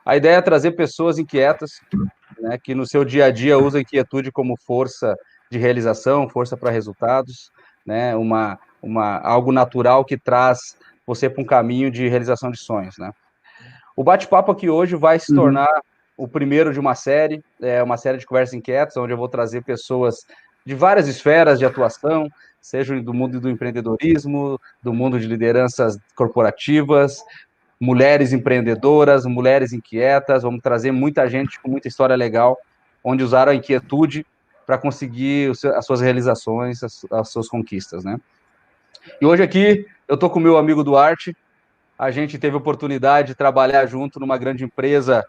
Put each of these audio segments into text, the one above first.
A ideia é trazer pessoas inquietas, né, que no seu dia a dia usam a inquietude como força de realização, força para resultados, né, algo natural que traz você para um caminho de realização de sonhos, né. O bate-papo aqui hoje vai se tornar o primeiro de uma série de conversas inquietas, onde eu vou trazer pessoas de várias esferas de atuação, seja do mundo do empreendedorismo, do mundo de lideranças corporativas, mulheres empreendedoras, mulheres inquietas, vamos trazer muita gente com muita história legal, onde usaram a inquietude para conseguir as suas realizações, as suas conquistas, né? E hoje aqui eu estou com o meu amigo Duarte, a gente teve a oportunidade de trabalhar junto numa grande empresa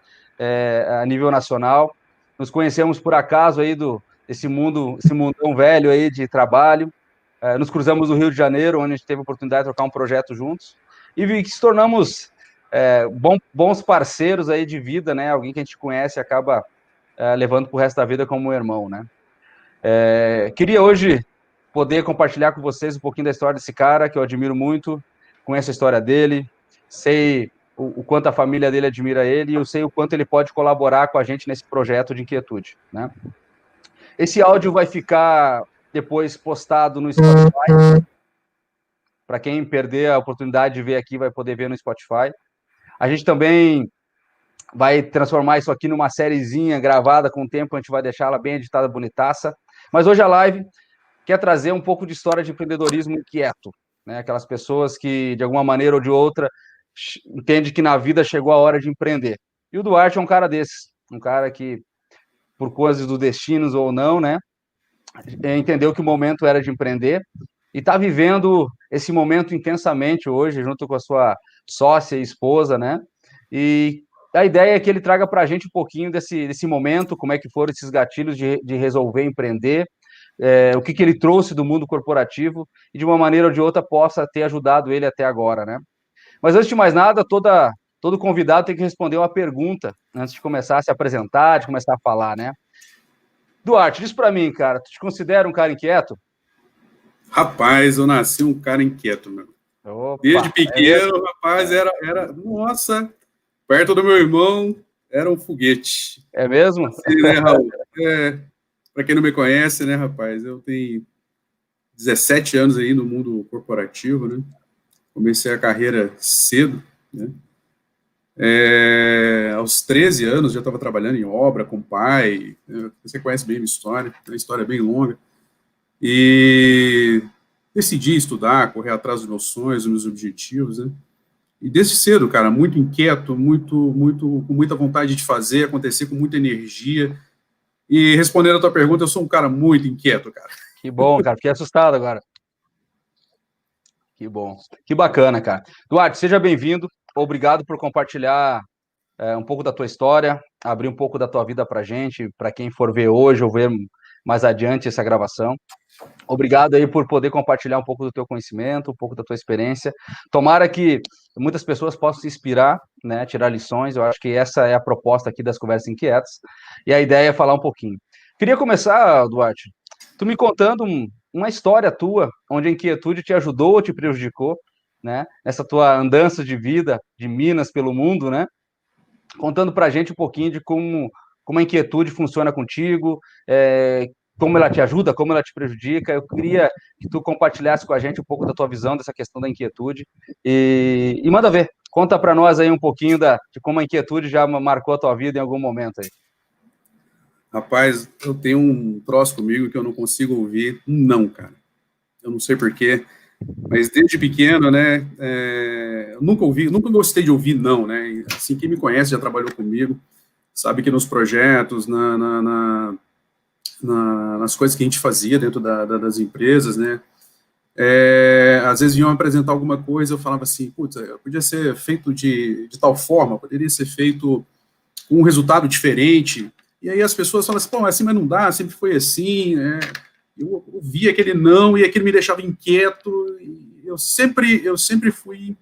a nível nacional, nos conhecemos por acaso aí esse mundão velho aí de trabalho, nos cruzamos no Rio de Janeiro, onde a gente teve a oportunidade de trocar um projeto juntos, e se tornamos bons parceiros aí de vida, né? Alguém que a gente conhece e acaba levando para o resto da vida como um irmão, né? Queria hoje poder compartilhar com vocês um pouquinho da história desse cara, que eu admiro muito, conheço a história dele, sei o quanto a família dele admira ele, e eu sei o quanto ele pode colaborar com a gente nesse projeto de inquietude, né? Esse áudio vai ficar depois postado no Spotify. Para quem perder a oportunidade de ver aqui, vai poder ver no Spotify. A gente também vai transformar isso aqui numa sériezinha gravada com o tempo, a gente vai deixar ela bem editada, bonitaça. Mas hoje a live quer trazer um pouco de história de empreendedorismo inquieto, né? Aquelas pessoas que, de alguma maneira ou de outra, entendem que na vida chegou a hora de empreender. E o Duarte é um cara desses, um cara que, por coisas do destino ou não, né, entendeu que o momento era de empreender e está vivendo esse momento intensamente hoje, junto com a sua sócia e esposa, né? E a ideia é que ele traga para a gente um pouquinho desse momento, como é que foram esses gatilhos de resolver empreender, o que ele trouxe do mundo corporativo e, de uma maneira ou de outra, possa ter ajudado ele até agora, né? Mas, antes de mais nada, todo convidado tem que responder uma pergunta antes de começar a se apresentar, de começar a falar, né? Duarte, diz para mim, cara, tu te considera um cara inquieto? Rapaz, eu nasci um cara inquieto, meu. Opa, Desde pequeno, rapaz, nossa, perto do meu irmão, era um foguete. É mesmo? Assim, né, Raul? Para quem não me conhece, né, rapaz, eu tenho 17 anos aí no mundo corporativo, né? Comecei a carreira cedo, né? Aos 13 anos já estava trabalhando em obra com o pai, né? Você conhece bem a minha história, é uma história bem longa. E decidi estudar, correr atrás dos meus sonhos, dos meus objetivos, né? E desde cedo, cara, muito inquieto, com muita vontade de fazer acontecer, com muita energia. E respondendo a tua pergunta, eu sou um cara muito inquieto, cara. Que bom, cara, fiquei assustado agora. Que bom, que bacana, cara. Duarte, seja bem-vindo, obrigado por compartilhar um pouco da tua história, abrir um pouco da tua vida pra gente, para quem for ver hoje ou ver mais adiante essa gravação. Obrigado aí por poder compartilhar um pouco do teu conhecimento, um pouco da tua experiência. Tomara que muitas pessoas possam se inspirar, né, tirar lições. Eu acho que essa é a proposta aqui das Conversas Inquietas. E a ideia é falar um pouquinho. Queria começar, Duarte, tu me contando uma história tua, onde a inquietude te ajudou ou te prejudicou, né, nessa tua andança de vida, de Minas pelo mundo, né, contando pra gente um pouquinho de como a inquietude funciona contigo, como ela te ajuda, como ela te prejudica. Eu queria que tu compartilhasse com a gente um pouco da tua visão dessa questão da inquietude. E manda ver, conta para nós aí um pouquinho de como a inquietude já marcou a tua vida em algum momento aí. Rapaz, eu tenho um troço comigo que eu não consigo ouvir um não, cara. Eu não sei porquê, mas desde pequeno, né, eu nunca gostei de ouvir não, né. E, assim, quem me conhece, já trabalhou comigo, sabe que nos projetos, nas coisas que a gente fazia dentro das empresas, né, às vezes iam apresentar alguma coisa, eu falava assim, putz, podia ser feito de tal forma, poderia ser feito com um resultado diferente, e aí as pessoas falam assim, pô, assim, mas não dá, sempre foi assim, né, eu ouvia aquele não, e aquilo me deixava inquieto, e eu sempre fui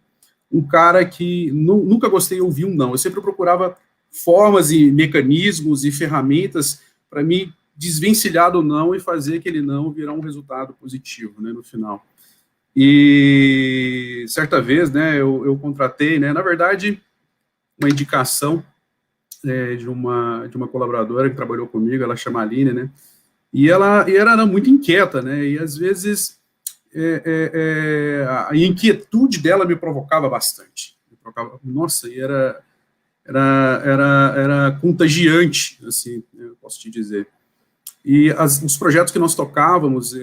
um cara que nunca gostei de ouvir um não, eu sempre procurava formas e mecanismos e ferramentas para me desvencilhar do não e fazer aquele não virar um resultado positivo, né, no final. E certa vez, né, eu contratei, né, na verdade, uma indicação de uma colaboradora que trabalhou comigo, ela chama Aline, né? E ela era muito inquieta, né? E às vezes a inquietude dela me provocava bastante. Nossa, e era contagiante, assim, eu posso te dizer. E os projetos que nós tocávamos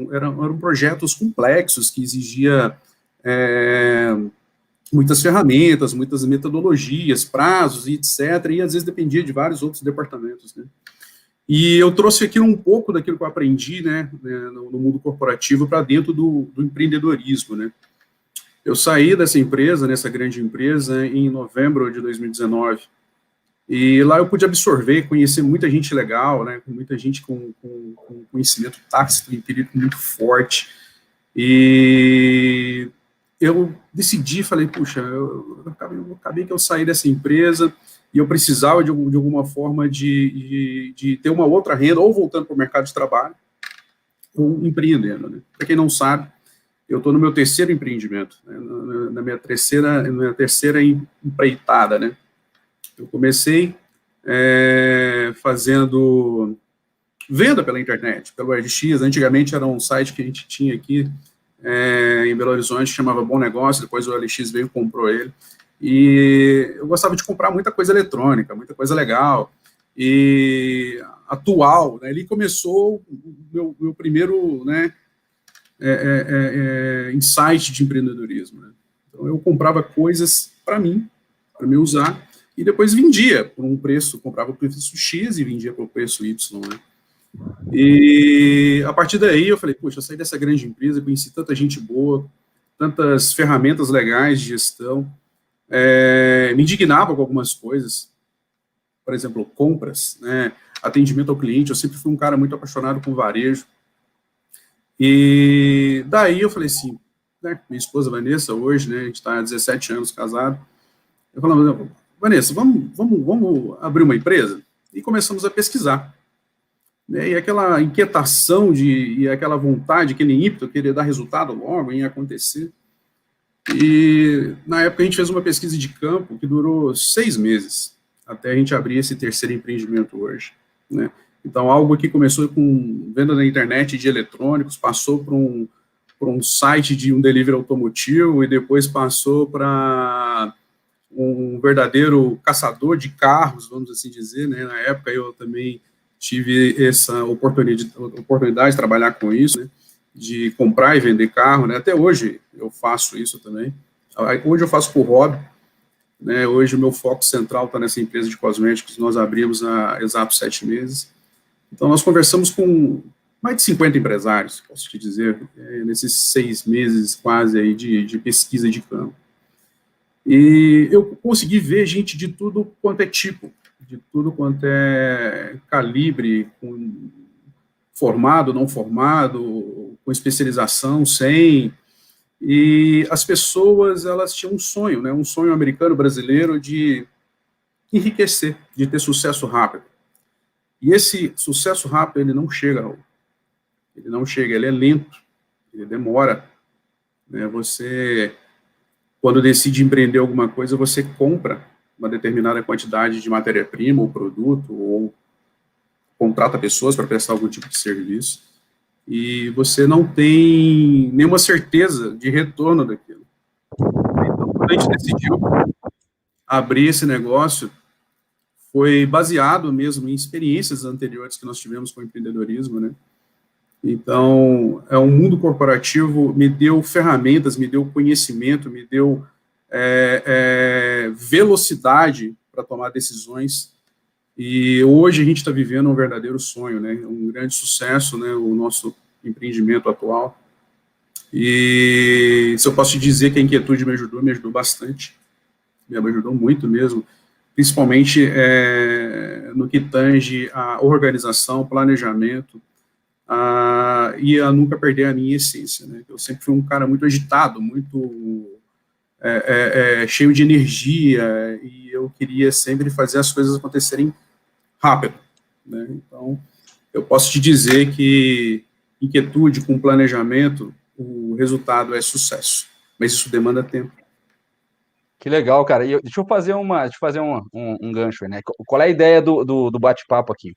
eram projetos complexos, que exigia muitas ferramentas, muitas metodologias, prazos, e etc., e às vezes dependia de vários outros departamentos, né? E eu trouxe aqui um pouco daquilo que eu aprendi, né, no mundo corporativo para dentro do empreendedorismo, né? Eu saí dessa empresa, nessa grande empresa, em novembro de 2019, e lá eu pude absorver, conhecer muita gente legal, né, muita gente com conhecimento tácito, empírico muito forte, e eu decidi, falei, puxa, eu acabei que eu saí dessa empresa e eu precisava de alguma forma de ter uma outra renda, ou voltando para o mercado de trabalho, ou empreendendo, né? Para quem não sabe, eu estou no meu terceiro empreendimento, né? na minha terceira empreitada, né? Eu comecei fazendo venda pela internet, pelo OLX. Antigamente era um site que a gente tinha aqui em Belo Horizonte, que chamava Bom Negócio, depois o OLX veio e comprou ele. E eu gostava de comprar muita coisa eletrônica, muita coisa legal e atual, né? Ali começou o meu primeiro, né, insight de empreendedorismo, né? Então eu comprava coisas para mim usar, e depois vendia por um preço, comprava por preço X e vendia por preço Y, né? E a partir daí eu falei, poxa, eu saí dessa grande empresa, conheci tanta gente boa, tantas ferramentas legais de gestão, me indignava com algumas coisas, por exemplo, compras, né, atendimento ao cliente. Eu sempre fui um cara muito apaixonado com varejo, e daí eu falei assim, né, minha esposa Vanessa, hoje, né, a gente está há 17 anos casado, eu falei, Vanessa, vamos abrir uma empresa? E começamos a pesquisar, né, e aquela inquietação e aquela vontade, aquele ímpeto, querer dar resultado logo, em acontecer. E na época a gente fez uma pesquisa de campo que durou 6 meses, até a gente abrir esse terceiro empreendimento hoje, né? Então, algo que começou com venda na internet de eletrônicos, passou para um site de um delivery automotivo, e depois passou para um verdadeiro caçador de carros, vamos assim dizer, né? Na época eu também tive essa oportunidade de trabalhar com isso, né? De comprar e vender carro, né? Até hoje eu faço isso também. Hoje eu faço por hobby, né? Hoje o meu foco central está nessa empresa de cosméticos, nós abrimos há exatos 7 meses. Então nós conversamos com mais de 50 empresários, posso te dizer, nesses 6 meses quase aí de pesquisa de campo. E eu consegui ver gente de tudo quanto é tipo, de tudo quanto é calibre, formado, não formado, com especialização, sem. E as pessoas, elas tinham um sonho, né, um sonho americano, brasileiro, de enriquecer, de ter sucesso rápido. E esse sucesso rápido, ele não chega, Raul. Ele não chega, ele é lento, ele demora, né? Você, quando decide empreender alguma coisa, você compra uma determinada quantidade de matéria-prima ou produto, ou contrata pessoas para prestar algum tipo de serviço, e você não tem nenhuma certeza de retorno daquilo. Então, quando a gente decidiu abrir esse negócio, foi baseado mesmo em experiências anteriores que nós tivemos com o empreendedorismo, né? Então, o mundo corporativo me deu ferramentas, me deu conhecimento, me deu velocidade para tomar decisões, e hoje a gente está vivendo um verdadeiro sonho, né? Um grande sucesso, né? O nosso empreendimento atual. E se eu posso te dizer que a inquietude me ajudou bastante, me ajudou muito mesmo, principalmente no que tange a organização, planejamento, e a nunca perder a minha essência, né? Eu sempre fui um cara muito agitado, muito cheio de energia, e eu queria sempre fazer as coisas acontecerem rápido, né? Então, eu posso te dizer que inquietude com planejamento, o resultado é sucesso, mas isso demanda tempo. Que legal, cara. Deixa eu fazer um gancho aí, né? Qual é a ideia do bate-papo aqui?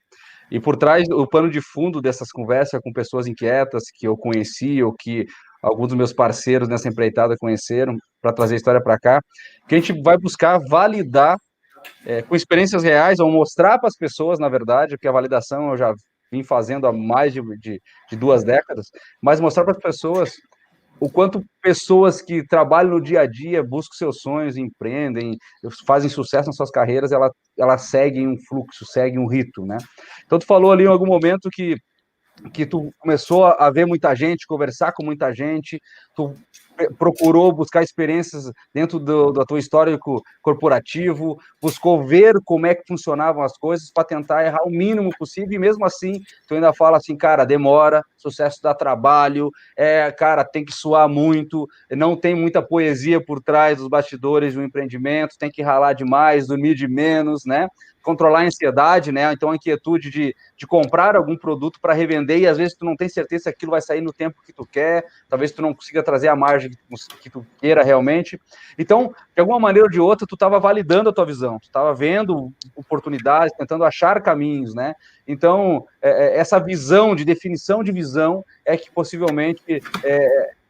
E por trás, o pano de fundo dessas conversas com pessoas inquietas que eu conheci ou que alguns dos meus parceiros nessa empreitada conheceram, para trazer a história para cá, que a gente vai buscar validar com experiências reais, ou mostrar para as pessoas, na verdade, porque a validação eu já vim fazendo há mais de 2 décadas, mas mostrar para as pessoas o quanto pessoas que trabalham no dia a dia, buscam seus sonhos, empreendem, fazem sucesso nas suas carreiras, elas seguem um fluxo, seguem um rito, né? Então, tu falou ali em algum momento que tu começou a ver muita gente, conversar com muita gente, tu procurou buscar experiências dentro da tua histórico corporativo, buscou ver como é que funcionavam as coisas para tentar errar o mínimo possível, e mesmo assim, tu ainda fala assim, cara, demora, sucesso dá trabalho, cara, tem que suar muito, não tem muita poesia por trás dos bastidores do empreendimento, tem que ralar demais, dormir de menos, né? Controlar a ansiedade, né? Então a inquietude de comprar algum produto para revender e às vezes tu não tem certeza se aquilo vai sair no tempo que tu quer, talvez tu não consiga trazer a margem que tu queira realmente. Então, de alguma maneira ou de outra, tu estava validando a tua visão, tu estava vendo oportunidades, tentando achar caminhos, né? Então, essa visão de definição de visão é que possivelmente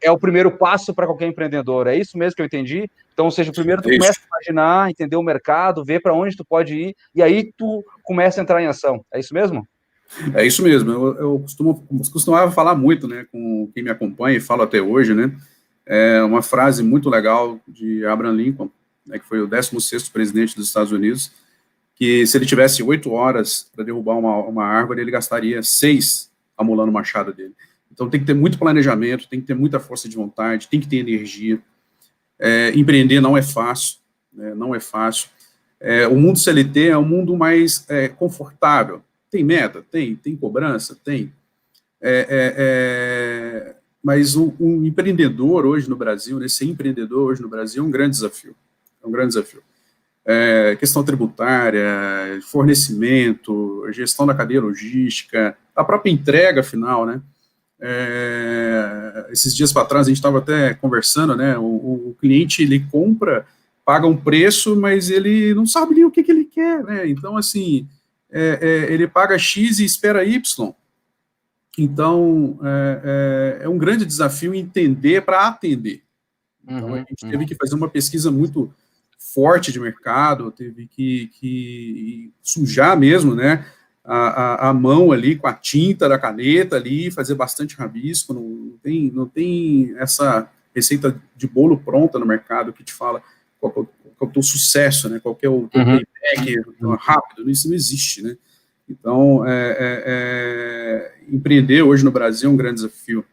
é o primeiro passo para qualquer empreendedor. É isso mesmo que eu entendi? Então, ou seja, primeiro tu começa a imaginar, entender o mercado, ver para onde tu pode ir, e aí tu começa a entrar em ação. É isso mesmo? É isso mesmo. Eu costumava falar muito, né, com quem me acompanha e falo até hoje, né, uma frase muito legal de Abraham Lincoln, né, que foi o 16º presidente dos Estados Unidos, que se ele tivesse 8 horas para derrubar uma árvore, ele gastaria 6 amolando o machado dele. Então tem que ter muito planejamento, tem que ter muita força de vontade, tem que ter energia. Empreender não é fácil, né, não é fácil. O mundo CLT é um mundo mais confortável. Tem meta? Tem cobrança? Tem. Mas o empreendedor hoje no Brasil, né, ser empreendedor hoje no Brasil é um grande desafio. É um grande desafio. Questão tributária, fornecimento, gestão da cadeia logística, a própria entrega final, né? Esses dias para trás a gente estava até conversando, né? O cliente ele compra, paga um preço, mas ele não sabe nem o que ele quer, né? Então, assim, ele paga X e espera Y. Então, é um grande desafio entender para atender. Então, a gente teve que fazer uma pesquisa muito forte de mercado, teve que sujar mesmo, né, a mão ali com a tinta da caneta ali, fazer bastante rabisco, não tem essa receita de bolo pronta no mercado que te fala qual é o teu sucesso, né, qual é o teu payback rápido, isso não existe, né. Então, empreender hoje no Brasil é um grande desafio,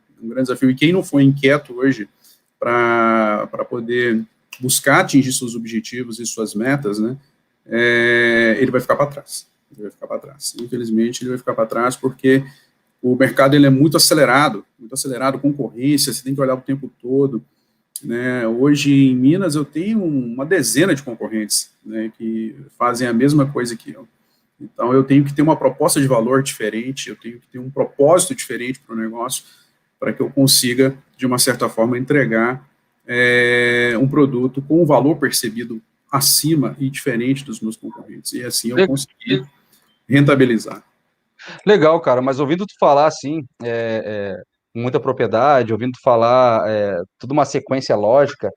e quem não for inquieto hoje para poder buscar atingir seus objetivos e suas metas, né, ele vai ficar para trás. Infelizmente, ele vai ficar para trás porque o mercado ele é muito acelerado, concorrência, você tem que olhar o tempo todo, né. Hoje, em Minas, eu tenho uma dezena de concorrentes, né, que fazem a mesma coisa que eu. Então, eu tenho que ter uma proposta de valor diferente, eu tenho que ter um propósito diferente para o negócio, para que eu consiga, de uma certa forma, entregar um produto com um valor percebido acima e diferente dos meus concorrentes. E assim eu consegui rentabilizar. Legal, cara, mas ouvindo tu falar assim, com muita propriedade, ouvindo tu falar tudo uma sequência lógica,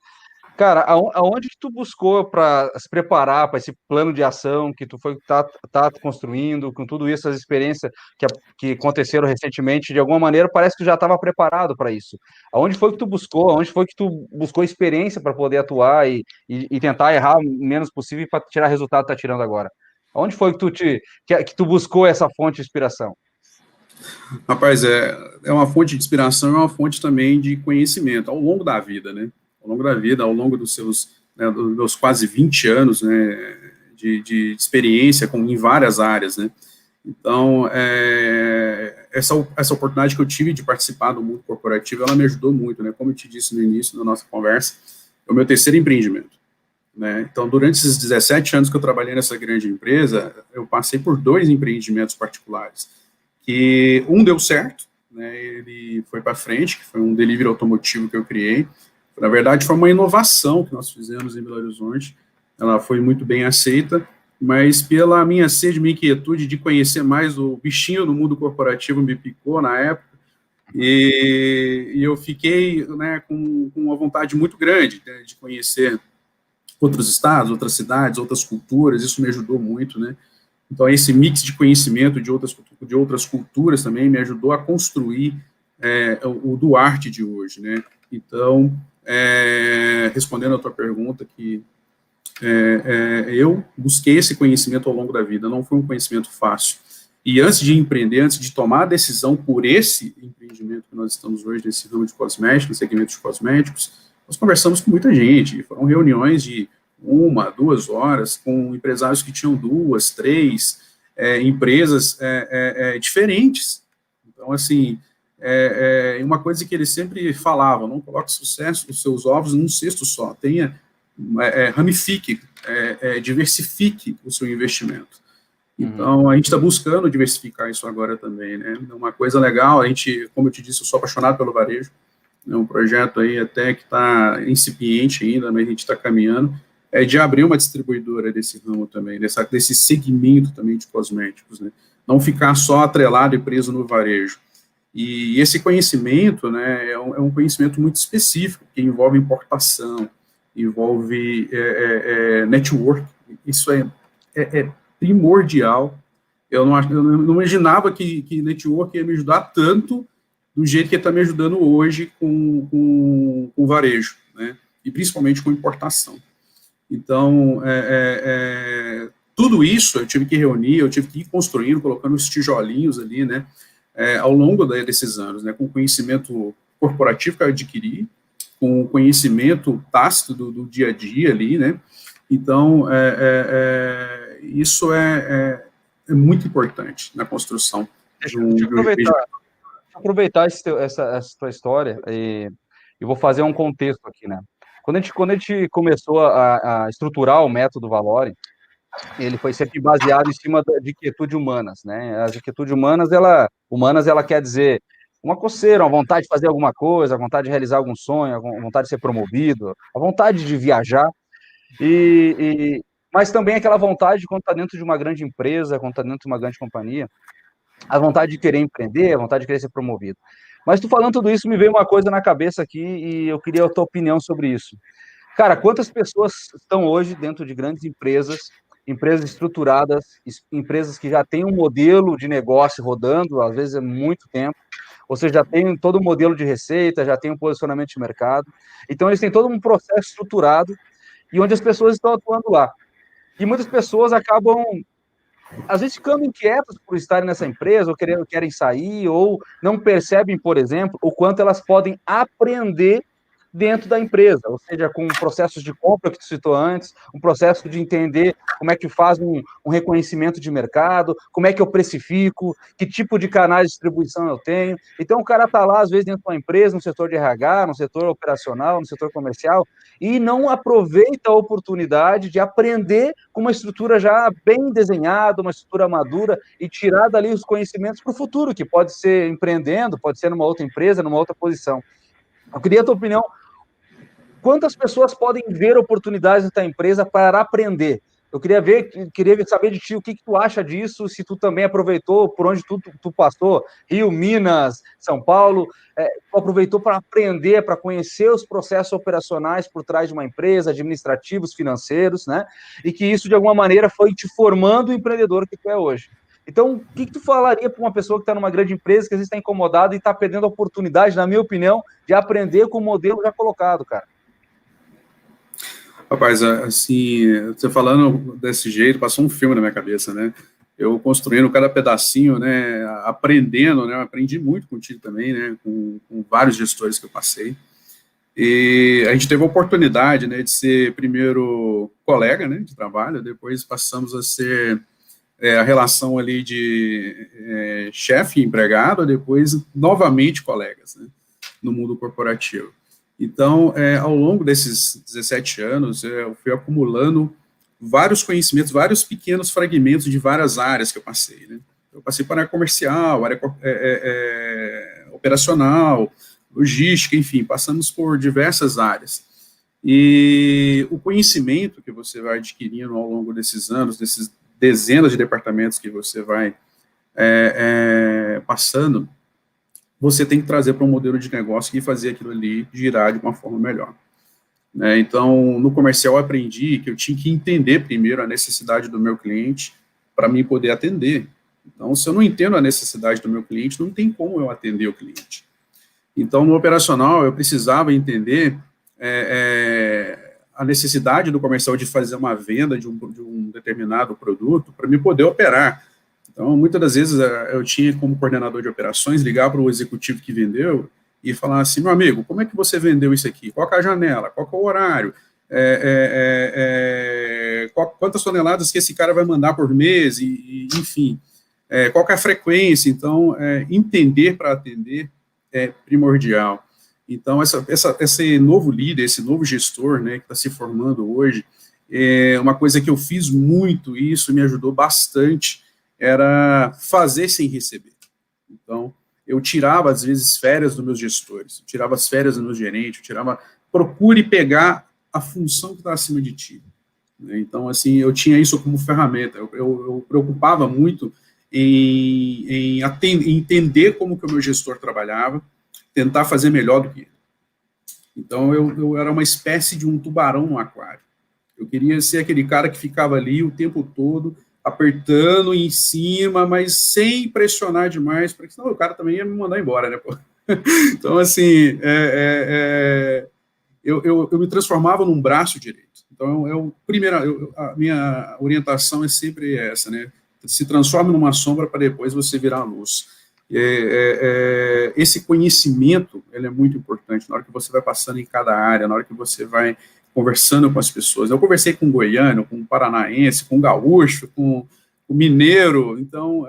cara, aonde que tu buscou para se preparar para esse plano de ação que tu foi tá construindo, com tudo isso, as experiências que aconteceram recentemente, de alguma maneira parece que tu já estava preparado para isso. Aonde foi que tu buscou? Aonde foi que tu buscou experiência para poder atuar e tentar errar o menos possível para tirar o resultado que tá tirando agora? Aonde foi que tu buscou essa fonte de inspiração? Rapaz, é uma fonte de inspiração e uma fonte também de conhecimento ao longo da vida, né? Ao longo dos seus, né, dos meus quase 20 anos, né, de experiência em várias áreas, né? Então, essa oportunidade que eu tive de participar do mundo corporativo, ela me ajudou muito, né? Como eu te disse no início da nossa conversa, é o meu terceiro empreendimento, né? Então, durante esses 17 anos que eu trabalhei nessa grande empresa, eu passei por 2 empreendimentos particulares, que um deu certo, né? Ele foi para frente, que foi um delivery automotivo que eu criei, Na verdade, foi uma inovação que nós fizemos em Belo Horizonte, ela foi muito bem aceita, mas pela minha sede, minha inquietude de conhecer mais o bichinho do mundo corporativo me picou na época, e eu fiquei, né, com uma vontade muito grande, né, de conhecer outros estados, outras cidades, outras culturas, isso me ajudou muito, né? Então, esse mix de conhecimento de outras culturas também me ajudou a construir o Duarte de hoje, né? Então, respondendo a tua pergunta, que eu busquei esse conhecimento ao longo da vida, não foi um conhecimento fácil. E antes de empreender, antes de tomar a decisão por esse empreendimento que nós estamos hoje, nesse ramo de cosméticos, segmento de cosméticos, nós conversamos com muita gente, foram reuniões de 1, 2 horas, com empresários que tinham 2, 3 empresas diferentes. Então, assim, uma coisa que eles sempre falavam, não coloque os seus ovos num cesto só, ramifique, diversifique o seu investimento. Então, a gente está buscando diversificar isso agora também, né? Uma coisa legal, a gente, como eu te disse, eu sou apaixonado pelo varejo, é um projeto aí até que está incipiente ainda, mas a gente está caminhando, de abrir uma distribuidora desse ramo também, desse segmento também de cosméticos, né? Não ficar só atrelado e preso no varejo. E esse conhecimento, né, é um conhecimento muito específico, que envolve importação, envolve network, isso é primordial. Eu não imaginava que network ia me ajudar tanto do jeito que ele está me ajudando hoje com varejo, né? E principalmente com importação. Então, tudo isso eu tive que reunir, eu tive que ir construindo, colocando os tijolinhos ali, né? Ao longo desses anos, né? Com o conhecimento corporativo que eu adquiri, com o conhecimento tácito do dia a dia ali, né? Então, isso é muito importante na construção de um aproveitar essa tua história e vou fazer um contexto aqui, né? Quando a gente começou a estruturar o método Valore, ele foi sempre baseado em cima de quietude humanas, né? As quietude humanas, ela quer dizer uma coceira, uma vontade de fazer alguma coisa, a vontade de realizar algum sonho, a vontade de ser promovido, a vontade de viajar, mas também aquela vontade, quando está dentro de uma grande empresa, quando está dentro de uma grande companhia, a vontade de querer empreender, a vontade de querer ser promovido. Mas tu falando tudo isso, me veio uma coisa na cabeça aqui e eu queria a tua opinião sobre isso. Cara, quantas pessoas estão hoje dentro de grandes empresas estruturadas, empresas que já têm um modelo de negócio rodando, às vezes é muito tempo, ou seja, já tem todo um modelo de receita, já tem um posicionamento de mercado. Então, eles têm todo um processo estruturado e onde as pessoas estão atuando lá. E muitas pessoas acabam, às vezes, ficando inquietas por estarem nessa empresa, ou querem sair, ou não percebem, por exemplo, o quanto elas podem aprender dentro da empresa, ou seja, com processos de compra que tu citou antes, um processo de entender como é que faz um reconhecimento de mercado, como é que eu precifico, que tipo de canais de distribuição eu tenho. Então, o cara está lá, às vezes, dentro de uma empresa, no setor de RH, no setor operacional, no setor comercial, e não aproveita a oportunidade de aprender com uma estrutura já bem desenhada, uma estrutura madura, e tirar dali os conhecimentos para o futuro, que pode ser empreendendo, pode ser numa outra empresa, numa outra posição. Eu queria a tua opinião. Quantas pessoas podem ver oportunidades da empresa para aprender? Eu queria saber de ti o que tu acha disso, se tu também aproveitou por onde tu passou, Rio, Minas, São Paulo, tu aproveitou para aprender, para conhecer os processos operacionais por trás de uma empresa, administrativos, financeiros, né? E que isso, de alguma maneira, foi te formando o empreendedor que tu é hoje. Então, o que tu falaria para uma pessoa que está numa grande empresa, que às vezes está incomodada e está perdendo a oportunidade, na minha opinião, de aprender com o modelo já colocado, cara? Rapaz, assim, você falando desse jeito, passou um filme na minha cabeça, né? Eu construindo cada pedacinho, né? Aprendendo, né? Eu aprendi muito contigo também, né? Com vários gestores que eu passei. E a gente teve a oportunidade, né? De ser primeiro colega, né? De trabalho, depois passamos a ser a relação ali de chefe e empregado, depois novamente colegas, né? No mundo corporativo. Então, ao longo desses 17 anos, eu fui acumulando vários conhecimentos, vários pequenos fragmentos de várias áreas que eu passei, né? Eu passei para a área comercial, área operacional, logística, enfim, passamos por diversas áreas. E o conhecimento que você vai adquirindo ao longo desses anos, desses dezenas de departamentos que você vai passando, você tem que trazer para um modelo de negócio e fazer aquilo ali girar de uma forma melhor. Então, no comercial eu aprendi que eu tinha que entender primeiro a necessidade do meu cliente para mim poder atender. Então, se eu não entendo a necessidade do meu cliente, não tem como eu atender o cliente. Então, no operacional, eu precisava entender a necessidade do comercial de fazer uma venda de um determinado produto para me poder operar. Então, muitas das vezes, eu tinha como coordenador de operações ligar para o executivo que vendeu e falar assim, meu amigo, como é que você vendeu isso aqui? Qual que é a janela? Qual que é o horário? Quantas toneladas que esse cara vai mandar por mês? Enfim, qual que é a frequência? Então, entender para atender é primordial. Então, esse novo líder, esse novo gestor, né, que está se formando hoje, uma coisa que eu fiz muito, e isso me ajudou bastante, era fazer sem receber. Então, eu tirava, às vezes, férias dos meus gestores, eu tirava as férias do meu gerente, procure pegar a função que está acima de ti. Então, assim, eu tinha isso como ferramenta, eu preocupava muito em entender como que o meu gestor trabalhava, tentar fazer melhor do que ele. Então, eu era uma espécie de um tubarão no aquário. Eu queria ser aquele cara que ficava ali o tempo todo, apertando em cima, mas sem pressionar demais, porque senão o cara também ia me mandar embora, né, pô? Então, assim, eu me transformava num braço direito. Então, a minha orientação é sempre essa, né? Se transforme numa sombra para depois você virar a luz. Esse conhecimento, ele é muito importante, na hora que você vai passando em cada área, na hora que você vai conversando com as pessoas. Eu conversei com um goiano, com um paranaense, com um gaúcho, com um mineiro, então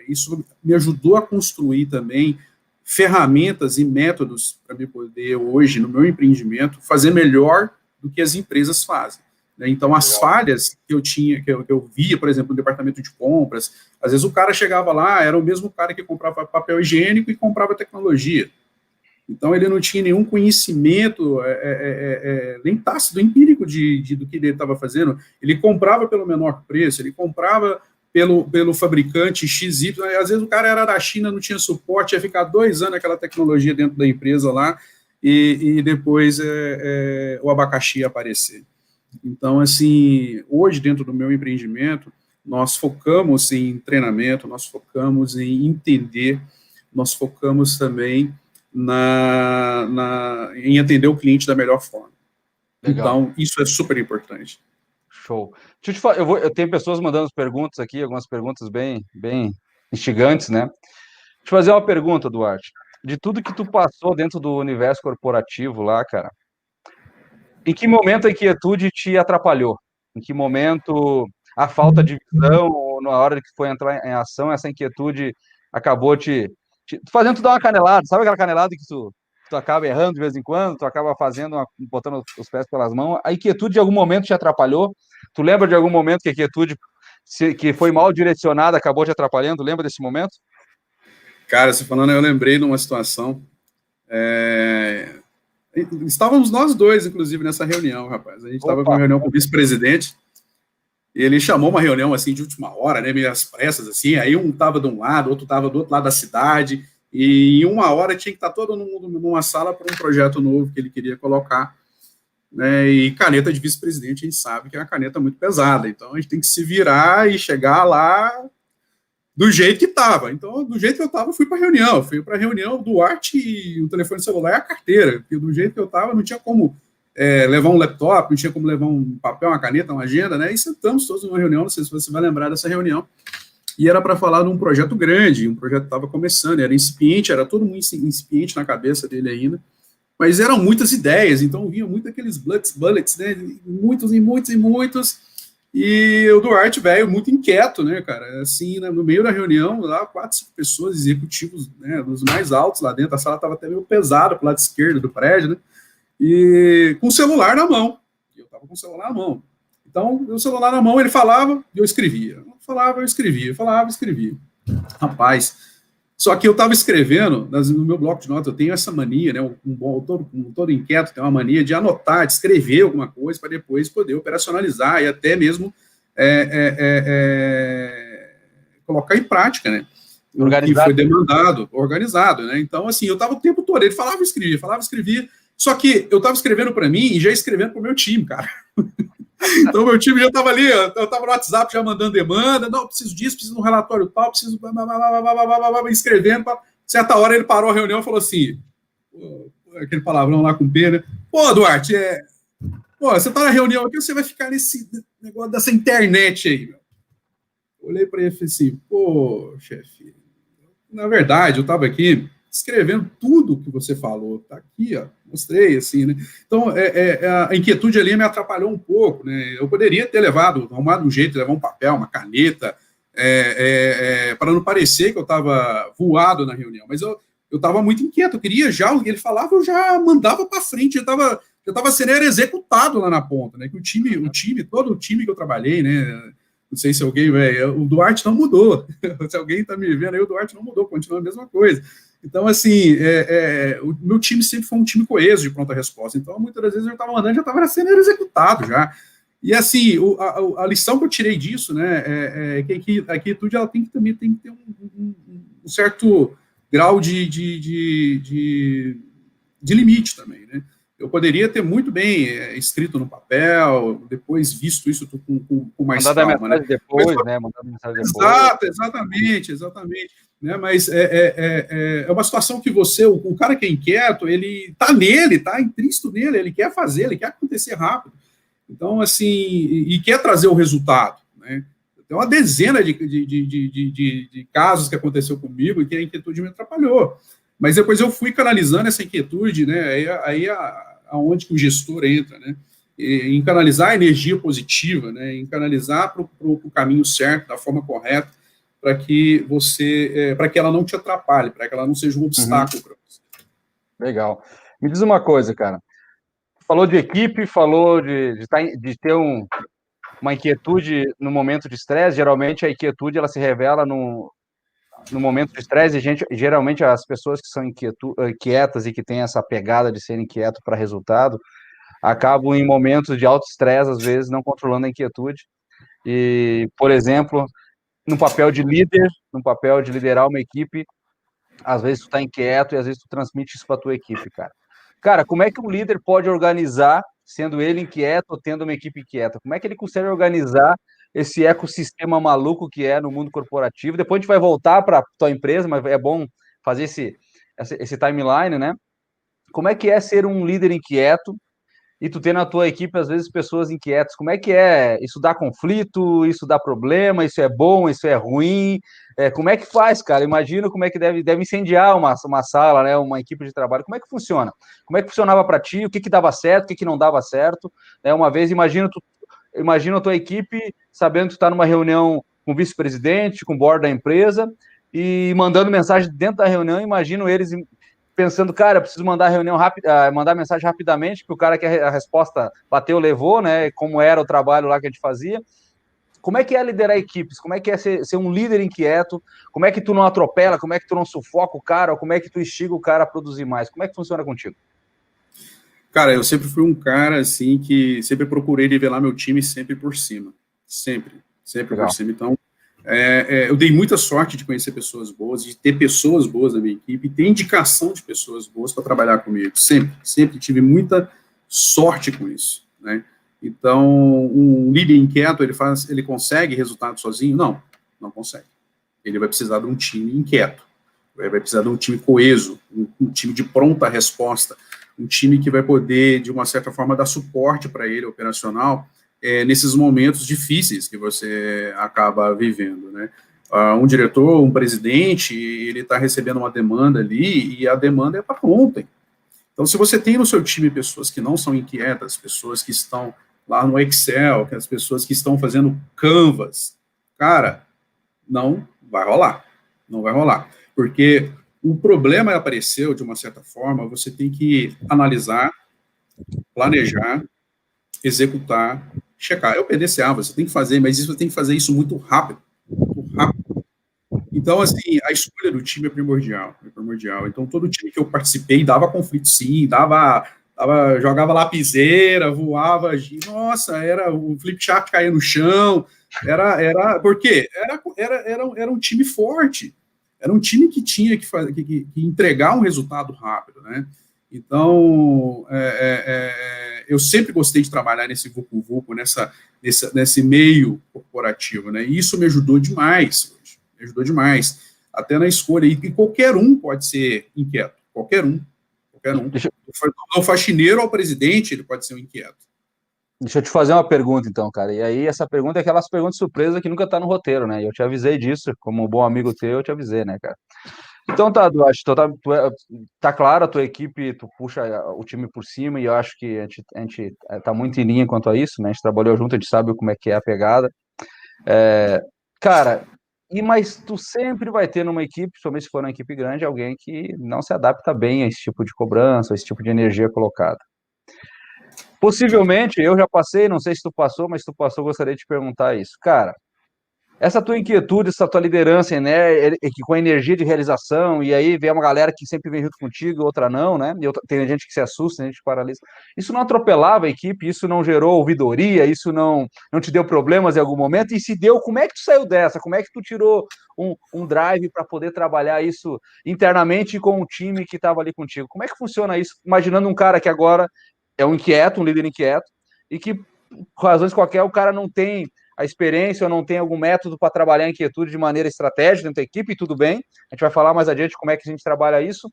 isso me ajudou a construir também ferramentas e métodos para me poder hoje, no meu empreendimento, fazer melhor do que as empresas fazem. Então, as falhas que eu tinha, que eu via, por exemplo, no departamento de compras, às vezes o cara chegava lá, era o mesmo cara que comprava papel higiênico e comprava tecnologia. Então, ele não tinha nenhum conhecimento, nem tácito, empírico do que ele estava fazendo. Ele comprava pelo menor preço, ele comprava pelo fabricante XY. Às vezes o cara era da China, não tinha suporte, ia ficar 2 anos aquela tecnologia dentro da empresa lá, e depois o abacaxi ia aparecer. Então, assim, hoje, dentro do meu empreendimento, nós focamos em treinamento, nós focamos em entender, nós focamos também em atender o cliente da melhor forma. Legal. Então, isso é super importante. Show. Deixa eu te falar, eu tenho pessoas mandando perguntas aqui, algumas perguntas bem instigantes, né? Deixa eu fazer uma pergunta, Duarte. De tudo que tu passou dentro do universo corporativo lá, cara, em que momento a inquietude te atrapalhou? Em que momento a falta de visão, ou na hora que foi entrar em ação, essa inquietude acabou fazendo tu dar uma canelada? Sabe aquela canelada que tu acaba errando de vez em quando, tu acaba botando os pés pelas mãos? A inquietude de algum momento te atrapalhou? Tu lembra de algum momento que a inquietude que foi mal direcionada acabou te atrapalhando? Lembra desse momento? Cara, você falando, eu lembrei de uma situação. Estávamos nós dois, inclusive, nessa reunião, rapaz. A gente estava com uma reunião com o vice-presidente, e ele chamou uma reunião, assim, de última hora, né, meio às pressas, assim, aí um estava de um lado, outro estava do outro lado da cidade, e em 1 hora tinha que estar todo mundo numa sala para um projeto novo que ele queria colocar, né, e caneta de vice-presidente, a gente sabe que é uma caneta muito pesada, então a gente tem que se virar e chegar lá do jeito que estava. Então, do jeito que eu estava, fui para a reunião, Duarte e o telefone celular e a carteira, porque do jeito que eu estava, não tinha como levar um laptop, não tinha como levar um papel, uma caneta, uma agenda, né, e sentamos todos numa reunião, não sei se você vai lembrar dessa reunião, e era para falar de um projeto grande, um projeto que estava começando, era incipiente, era todo mundo incipiente na cabeça dele ainda, mas eram muitas ideias, então vinha muito aqueles bullets, né, muitos, e o Duarte, velho, muito inquieto, né, cara, assim, né, no meio da reunião, lá, 4, 5 pessoas, executivos, né, dos mais altos lá dentro, a sala estava até meio pesada pro lado esquerdo do prédio, né, e com o celular na mão, eu estava com o celular na mão, então, o celular na mão, ele falava e eu escrevia, falava, eu escrevia, falava, escrevia, rapaz, Só que eu estava escrevendo, no meu bloco de notas, eu tenho essa mania, né? Todo inquieto tem uma mania de anotar, de escrever alguma coisa para depois poder operacionalizar e até mesmo colocar em prática, né? O que foi demandado, organizado, né? Então, assim, eu estava o tempo todo, ele falava e escrevia, só que eu estava escrevendo para mim e já escrevendo para o meu time, cara. Então, meu time já estava ali, eu estava no WhatsApp já mandando demanda, não, preciso disso, preciso de um relatório tal, preciso escrevendo. Certa hora ele parou a reunião e falou assim, aquele palavrão lá com P, né? Pô, Duarte, você tá na reunião aqui, você vai ficar nesse negócio dessa internet aí, meu. Olhei para ele e falei assim, pô, chefe, na verdade, eu estava aqui escrevendo tudo que você falou, tá aqui, ó, mostrei, assim, né? Então, a inquietude ali me atrapalhou um pouco, né? Eu poderia ter arrumado um jeito, levar um papel, uma caneta, para não parecer que eu estava voado na reunião, mas eu estava muito inquieto, eu queria já, ele falava, eu já mandava para frente, já estava sendo executado lá na ponta, né? Que todo o time que eu trabalhei, né? Não sei se alguém, o Duarte não mudou. Se alguém está me vendo aí, o Duarte não mudou, continua a mesma coisa. Então, assim, o meu time sempre foi um time coeso de pronta resposta. Então, muitas das vezes eu estava mandando, já estava sendo executado já. E, assim, a lição que eu tirei disso, né, é que a quietude ela tem que ter um certo grau de limite também, né? Eu poderia ter muito bem escrito no papel, depois visto isso com mais calma, né? Depois, né? Mandando mensagem depois. Exatamente. Né? Mas é uma situação que o cara que é inquieto, ele tá nele, tá intrínseco nele, ele quer fazer, ele quer acontecer rápido. Então, assim, e quer trazer o resultado, né? Tem uma dezena de casos que aconteceu comigo e que a inquietude me atrapalhou. Mas depois eu fui canalizando essa inquietude, né? Aí aonde que o gestor entra, né? Em canalizar a energia positiva, né? Em canalizar para o caminho certo, da forma correta, para que para que ela não te atrapalhe, para que ela não seja um obstáculo para você. Legal. Me diz uma coisa, cara. Falou de equipe, falou de ter uma inquietude no momento de estresse. Geralmente a inquietude ela se revela no momento de estresse, geralmente as pessoas que são inquietas e que têm essa pegada de ser inquieto para resultado, acabam em momentos de alto estresse, às vezes, não controlando a inquietude. E, por exemplo, no papel de líder, no papel de liderar uma equipe, às vezes tu está inquieto e às vezes tu transmite isso para a tua equipe, cara. Cara, como é que um líder pode organizar, sendo ele inquieto ou tendo uma equipe inquieta? Como é que ele consegue organizar esse ecossistema maluco que é no mundo corporativo? Depois a gente vai voltar para a tua empresa, mas é bom fazer esse timeline, né? Como é que é ser um líder inquieto e tu ter na tua equipe, às vezes, pessoas inquietas? Como é que é? Isso dá conflito? Isso dá problema? Isso é bom? Isso é ruim? Como é que faz, cara? Imagina como é que deve incendiar uma sala, né? Uma equipe de trabalho. Como é que funciona? Como é que funcionava para ti? O que dava certo? O que não dava certo? Uma vez, imagina a tua equipe sabendo que tu está numa reunião com o vice-presidente, com o board da empresa, e mandando mensagem dentro da reunião. Imagino eles pensando, cara, eu preciso mandar mandar mensagem rapidamente, porque o cara quer a resposta bateu, levou, né? Como era o trabalho lá que a gente fazia. Como é que é liderar equipes? Como é que é ser um líder inquieto? Como é que tu não atropela? Como é que tu não sufoca o cara? Ou como é que tu instiga o cara a produzir mais? Como é que funciona contigo? Cara, eu sempre fui um cara, assim, que sempre procurei nivelar meu time sempre por cima. Sempre Legal. Por cima. Então, eu dei muita sorte de conhecer pessoas boas, de ter pessoas boas na minha equipe, ter indicação de pessoas boas para trabalhar comigo. Sempre tive muita sorte com isso, né? Então, um líder inquieto, ele consegue resultado sozinho? Não consegue. Ele vai precisar de um time inquieto, vai precisar de um time coeso, um time de pronta resposta, um time que vai poder, de uma certa forma, dar suporte para ele, operacional, nesses momentos difíceis que você acaba vivendo, né? Um diretor, um presidente, ele está recebendo uma demanda ali, e a demanda é para ontem. Então, se você tem no seu time pessoas que não são inquietas, pessoas que estão lá no Excel, que as pessoas que estão fazendo canvas, cara, não vai rolar, porque o problema apareceu de uma certa forma, você tem que analisar, planejar, executar, checar. É o PDCA, você tem que fazer, mas você tem que fazer isso muito rápido. Então, assim, a escolha do time é primordial, é primordial. Então, todo time que eu participei dava conflito, sim, jogava lapiseira, voava, nossa, era o flip chart caía no chão, por quê? Era um time forte, era um time que tinha que entregar um resultado rápido, né? Então, eu sempre gostei de trabalhar nesse vucu-vucu, nesse meio corporativo, né? E isso me ajudou demais hoje, me ajudou demais, até na escolha. E qualquer um pode ser inquieto, qualquer um. Do faxineiro ao presidente, ele pode ser um inquieto. Deixa eu te fazer uma pergunta, então, cara. E aí, essa pergunta é aquelas perguntas surpresa que nunca tá no roteiro, né? E eu te avisei disso, como um bom amigo teu, eu te avisei, né, cara? Então tá, Duarte, tá claro a tua equipe, tu puxa o time por cima e eu acho que a gente tá muito em linha quanto a isso, né? A gente trabalhou junto, a gente sabe como é que é a pegada. Cara, mas tu sempre vai ter numa equipe, principalmente se for uma equipe grande, alguém que não se adapta bem a esse tipo de cobrança, a esse tipo de energia colocada. Possivelmente, eu já passei, não sei se tu passou, mas se tu passou, gostaria de te perguntar isso. Cara, essa tua inquietude, essa tua liderança, né, que com a energia de realização, e aí vem uma galera que sempre vem junto contigo, outra não, né? Tem gente que se assusta, tem gente que paralisa. Isso não atropelava a equipe, isso não gerou ouvidoria, isso não te deu problemas em algum momento, e se deu, como é que tu saiu dessa? Como é que tu tirou um drive para poder trabalhar isso internamente com o time que estava ali contigo? Como é que funciona isso? Imaginando um cara que agora é um inquieto, um líder inquieto, e que, por razões qualquer, o cara não tem a experiência ou não tem algum método para trabalhar a inquietude de maneira estratégica dentro da equipe, e tudo bem, a gente vai falar mais adiante como é que a gente trabalha isso,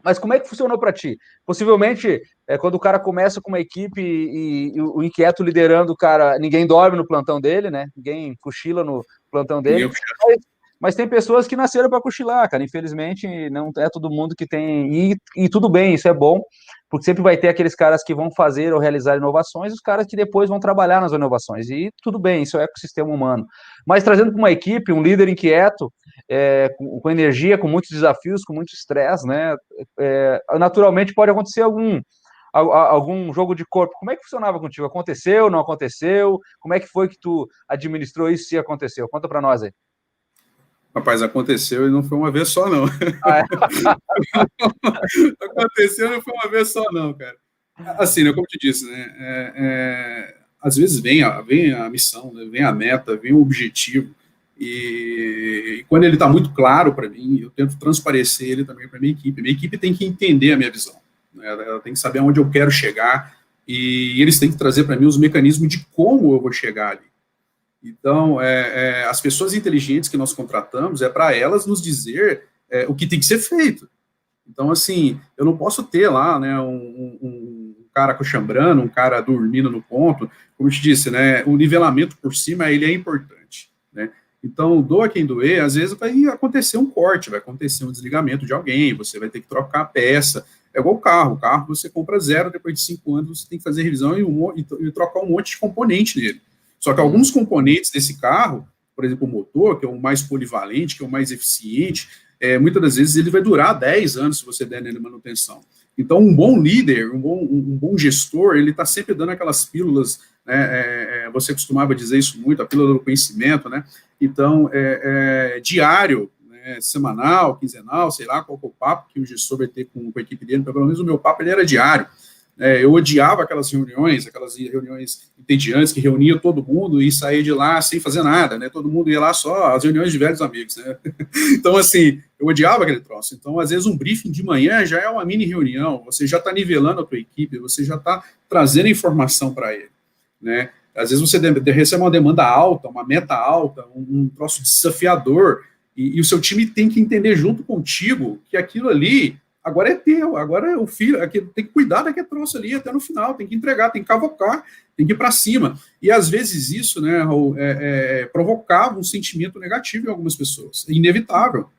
mas como é que funcionou para ti? Possivelmente, quando o cara começa com uma equipe e o inquieto liderando o cara, ninguém dorme no plantão dele, né? Ninguém cochila no plantão dele, mas tem pessoas que nasceram para cochilar, cara. Infelizmente, não é todo mundo que tem. E tudo bem, isso é bom, porque sempre vai ter aqueles caras que vão fazer ou realizar inovações, e os caras que depois vão trabalhar nas inovações. E tudo bem, isso é o ecossistema humano. Mas trazendo para uma equipe, um líder inquieto, com energia, com muitos desafios, com muito estresse, né? Naturalmente pode acontecer algum jogo de corpo. Como é que funcionava contigo? Aconteceu, não aconteceu? Como é que foi que tu administrou isso se aconteceu? Conta para nós aí. Rapaz, aconteceu e não foi uma vez só, não. Aconteceu e não foi uma vez só, não, cara. Assim, né, como eu te disse, né, às vezes vem a missão, né, vem a meta, vem o objetivo, e quando ele está muito claro para mim, eu tento transparecer ele também para minha equipe. Minha equipe tem que entender a minha visão, né, ela tem que saber aonde eu quero chegar, e eles têm que trazer para mim os mecanismos de como eu vou chegar ali. Então, as pessoas inteligentes que nós contratamos, para elas nos dizer o que tem que ser feito. Então, assim, eu não posso ter lá, né, um cara coxambrando, um cara dormindo no ponto. Como eu te disse, né, o nivelamento por cima, ele é importante, né? Então, doa quem doer, às vezes vai acontecer um corte, vai acontecer um desligamento de alguém, você vai ter que trocar a peça. É igual o carro você compra zero, depois de 5 anos você tem que fazer revisão e trocar um monte de componente nele. Só que alguns componentes desse carro, por exemplo, o motor, que é o mais polivalente, que é o mais eficiente, muitas das vezes ele vai durar 10 anos se você der nele manutenção. Então, um bom líder, um bom gestor, ele está sempre dando aquelas pílulas, né, você costumava dizer isso muito, a pílula do conhecimento, né? Então, diário, né, semanal, quinzenal, sei lá qual é o papo que o gestor vai ter com a equipe dele, pelo menos o meu papo ele era diário. Eu odiava aquelas reuniões entediantes que reuniam todo mundo e saía de lá sem fazer nada, né? Todo mundo ia lá só as reuniões de velhos amigos, né? Então, assim, eu odiava aquele troço. Então, às vezes, um briefing de manhã já é uma mini reunião, você já está nivelando a tua equipe, você já está trazendo informação para ele, né? Às vezes você recebe uma demanda alta, uma meta alta, um troço desafiador, e o seu time tem que entender junto contigo que aquilo ali agora é teu, agora é o filho, tem que cuidar daquele troço ali até no final, tem que entregar, tem que cavocar, tem que ir para cima. E às vezes isso, né, provocava um sentimento negativo em algumas pessoas. Inevitável.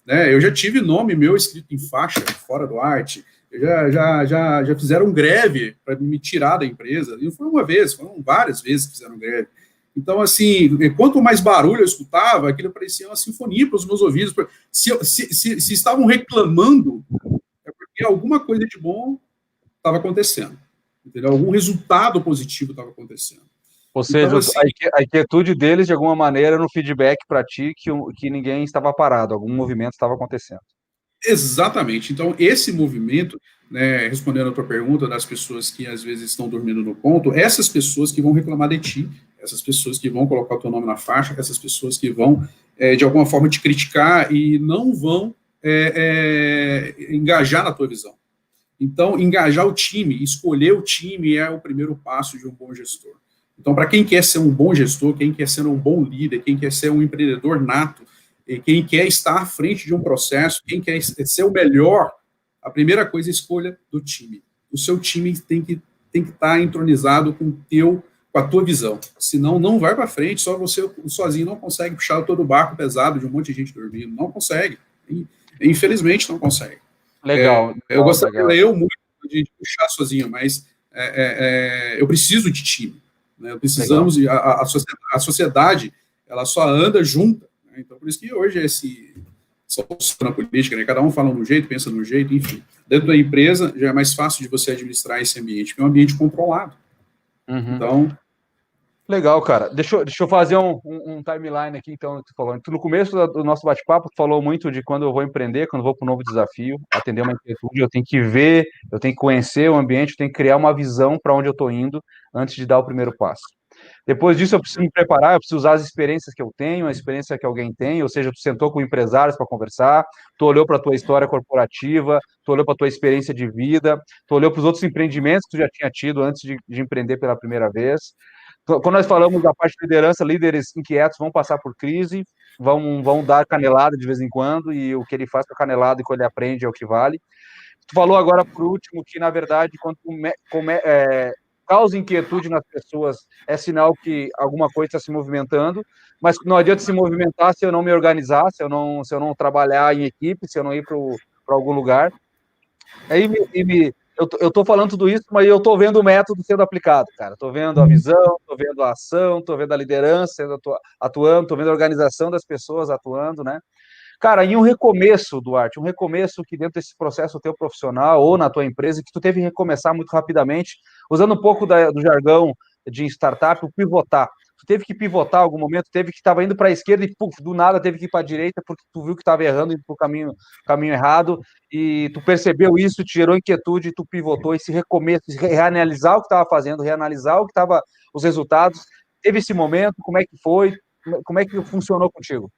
Né? Eu já tive nome meu escrito em faixa, fora do arte, já fizeram greve para me tirar da empresa, e não foi uma vez, foram várias vezes que fizeram greve. Então, assim, quanto mais barulho eu escutava, aquilo parecia uma sinfonia para os meus ouvidos. Se estavam reclamando, é porque alguma coisa de bom estava acontecendo. Entendeu? Algum resultado positivo estava acontecendo. Ou Então, seja, assim, a inquietude deles, de alguma maneira, era no feedback para ti que ninguém estava parado, algum movimento estava acontecendo. exatamente. Então, esse movimento, né, respondendo a tua pergunta, das pessoas que às vezes estão dormindo no ponto, essas pessoas que vão reclamar de ti, essas pessoas que vão colocar o teu nome na faixa, essas pessoas que vão, de alguma forma, te criticar e não vão engajar na tua visão. Então, engajar o time, escolher o time é o primeiro passo de um bom gestor. Então, para quem quer ser um bom gestor, quem quer ser um bom líder, quem quer ser um empreendedor nato, quem quer estar à frente de um processo, quem quer ser o melhor, a primeira coisa é a escolha do time. O seu time tem que estar entronizado com a tua visão. Senão, não vai para frente, só você sozinho não consegue puxar todo o barco pesado de um monte de gente dormindo. Não consegue. Infelizmente, não consegue. Legal. Eu gostaria legal. muito de puxar sozinho, mas eu preciso de time. Né? Precisamos, a sociedade, ela só anda junta. Né? Então, por isso que hoje na política, né? Cada um fala de um jeito, pensa de um jeito, enfim. Dentro da empresa, já é mais fácil de você administrar esse ambiente, porque é um ambiente controlado. Uhum. Então... Legal, cara. Deixa eu fazer um timeline aqui, então, tu falou. No começo do nosso bate-papo, tu falou muito de quando eu vou empreender, quando eu vou para um novo desafio, atender uma inquietude, eu tenho que ver, eu tenho que conhecer o ambiente, eu tenho que criar uma visão para onde eu estou indo antes de dar o primeiro passo. Depois disso, eu preciso me preparar, eu preciso usar as experiências que eu tenho, a experiência que alguém tem, ou seja, tu sentou com empresários para conversar, tu olhou para a tua história corporativa, tu olhou para a tua experiência de vida, tu olhou para os outros empreendimentos que tu já tinha tido antes de empreender pela primeira vez. Quando nós falamos da parte de liderança, líderes inquietos vão passar por crise, vão dar canelada de vez em quando, e o que ele faz com a canelada e o que ele aprende é o que vale. Tu falou agora, por último, que, na verdade, quando causa inquietude nas pessoas, é sinal que alguma coisa está se movimentando, mas não adianta se movimentar se eu não me organizar, se eu não trabalhar em equipe, se eu não ir para algum lugar. Aí eu estou falando tudo isso, mas eu estou vendo o método sendo aplicado, cara. Estou vendo a visão, estou vendo a ação, estou vendo a liderança sendo atuando, estou vendo a organização das pessoas atuando, né? Cara, e um recomeço, Duarte, um recomeço que dentro desse processo teu profissional ou na tua empresa, que tu teve que recomeçar muito rapidamente, usando um pouco do jargão de startup, o pivotar. Tu teve que pivotar em algum momento, teve que estava indo para a esquerda e puf, do nada teve que ir para a direita porque tu viu que estava errando, indo para o caminho errado, e tu percebeu isso, te gerou inquietude, tu pivotou, esse recomeço, reanalisar o que estava fazendo, reanalisar o que estava, os resultados. Teve esse momento, como é que foi? Como é que funcionou contigo?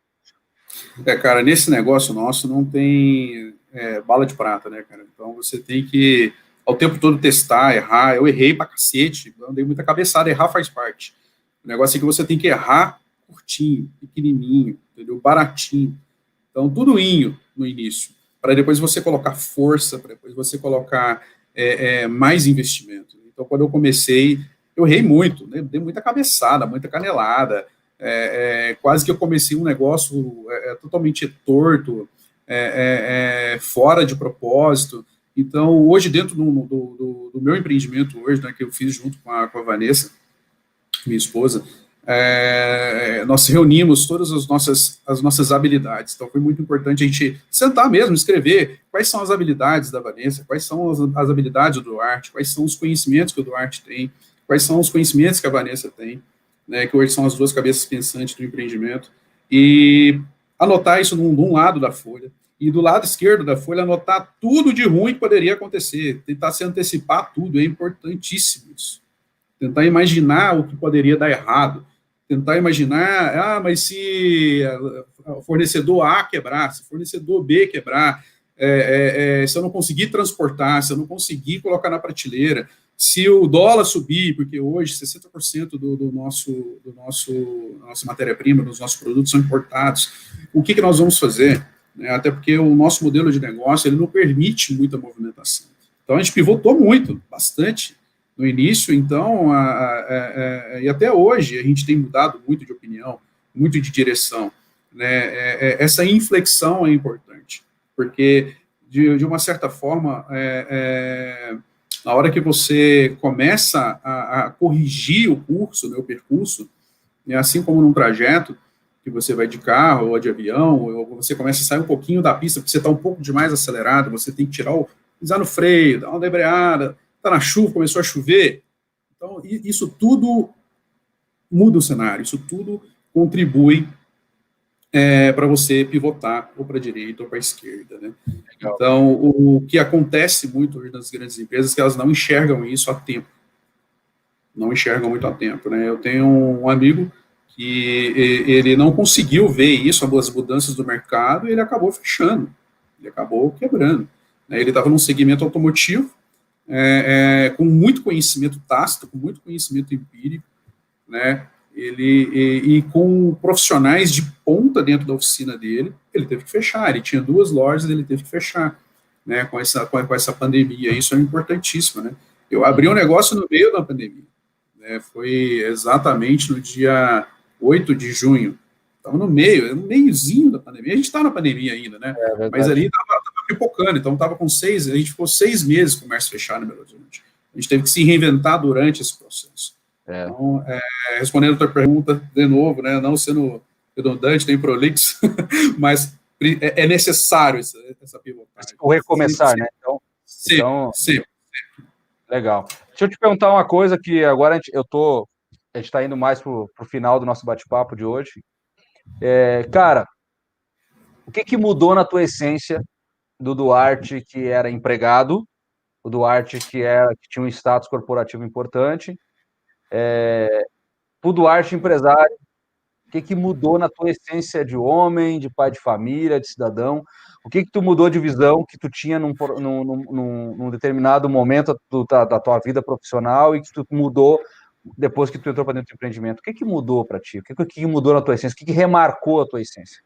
Cara, nesse negócio nosso não tem bala de prata, né, cara? Então você tem que, ao tempo todo, testar, errar. Eu errei pra cacete, eu dei muita cabeçada, errar faz parte. O negócio é que você tem que errar curtinho, pequenininho, entendeu? Baratinho. Então, tudoinho no início, para depois você colocar força, para depois você colocar mais investimento. Então, quando eu comecei, eu errei muito, né? Dei muita cabeçada, muita canelada, quase que eu comecei um negócio totalmente torto, fora de propósito. Então, hoje, dentro do meu empreendimento, hoje, né, que eu fiz junto com a Vanessa, minha esposa, nós reunimos todas as nossas habilidades. Então, foi muito importante a gente sentar mesmo, escrever quais são as habilidades da Vanessa, quais são as habilidades do Duarte, quais são os conhecimentos que o Duarte tem, quais são os conhecimentos que a Vanessa tem, né, que hoje são as duas cabeças pensantes do empreendimento, e anotar isso num lado da folha, e do lado esquerdo da folha anotar tudo de ruim que poderia acontecer, tentar se antecipar tudo, é importantíssimo isso. Tentar imaginar o que poderia dar errado, tentar imaginar, mas se o fornecedor A quebrar, se o fornecedor B quebrar, se eu não conseguir transportar, se eu não conseguir colocar na prateleira, se o dólar subir, porque hoje 60% do nossa matéria-prima, dos nossos produtos são importados, o que nós vamos fazer? Até porque o nosso modelo de negócio ele não permite muita movimentação. Então, a gente pivotou muito, bastante, no início, então, e até hoje, a gente tem mudado muito de opinião, muito de direção. Né? Essa inflexão é importante, porque, de uma certa forma, na hora que você começa a corrigir o curso, né, o percurso, assim como num trajeto, que você vai de carro ou de avião, ou você começa a sair um pouquinho da pista, porque você está um pouco demais acelerado, você tem que pisar no freio, dar uma debreada, está na chuva, começou a chover. Então, isso tudo muda o cenário, isso tudo contribui para você pivotar ou para a direita ou para a esquerda, né? Legal. Então, o que acontece muito hoje nas grandes empresas é que elas não enxergam isso a tempo, não enxergam muito a tempo, né? Eu tenho um amigo que ele não conseguiu ver isso, as mudanças do mercado, e ele acabou fechando, ele acabou quebrando, né? Ele estava num segmento automotivo, com muito conhecimento tácito, com muito conhecimento empírico, né? E com profissionais de ponta dentro da oficina dele, ele teve que fechar. Ele tinha 2 lojas, ele teve que fechar, né? Com essa pandemia, isso é importantíssimo, né? Eu abri um negócio no meio da pandemia, né? Foi exatamente no dia 8 de junho. Estava no meiozinho da pandemia. A gente está na pandemia ainda, né? Mas ali estava pipocando, então estava com 6, a gente ficou 6 meses com o comércio fechado em Belo Horizonte. A gente teve que se reinventar durante esse processo. Então, respondendo a tua pergunta, de novo, né, não sendo redundante nem prolixo, mas é necessário essa pivotagem. O recomeçar, né? Sempre. Legal. Deixa eu te perguntar uma coisa que agora a gente está indo mais para o final do nosso bate-papo de hoje. Cara, o que mudou na tua essência do Duarte que era empregado, o Duarte que tinha um status corporativo importante, o Duarte empresário? O que mudou na tua essência de homem, de pai de família, de cidadão? O que tu mudou de visão que tu tinha num determinado momento da tua vida profissional e que tu mudou depois que tu entrou para dentro do empreendimento? O que mudou para ti? O que mudou na tua essência? O que remarcou a tua essência?